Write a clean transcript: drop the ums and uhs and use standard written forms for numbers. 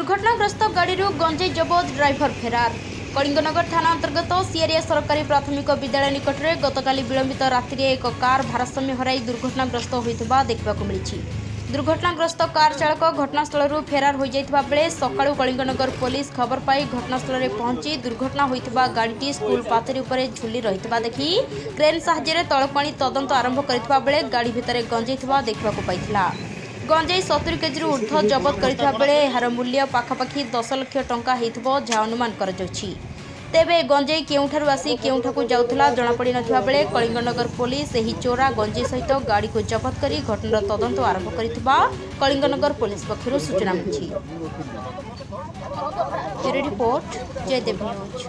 दुर्घटनाग्रस्त गाड़ी गंजेई जबत ड्राइवर फेरार। कलिंगनगर थाना अंतर्गत सिएरिया सरकारी प्राथमिक विद्यालय निकट में गतकाली विलंबित राति एक कार भारसाम्य हराई दुर्घटनाग्रस्त होता देखा मिली। दुर्घटनाग्रस्त कार चालक घटनास्थल फेरार हो जाता बेले सकाळु कलिंगनगर पुलिस खबर पाई घटनास्थल पहुंची दुर्घटना होता गाड़ी स्कूल पाचेरी उपर झुली रही देखि क्रेन साहाय्य तलकु आनी तदंत आरंभ करथिबा बेले गाड़ी भितर गंजेई देखा पाइथिला। गंजेई 70 केजी ऊर्ध्व जबत करथिबा बेले एहार मूल्य पाखापाखि 10 लाख टंका हेइथिबो जहा अनुमान कराଯାଉଛି। तेबे गंजेई केउठारु आसी केउठाकु जाउथला जणा पड़ी नथिबा बेले कलिंगनगर पुलिस एही चोरा गंजेई सहित गाड़ी को जबत करी घटनार तदंत आरंभ करथिबा कलिंगनगर पुलिस पक्षरु सूचना मिलिछि। Bureau report Jaydev news.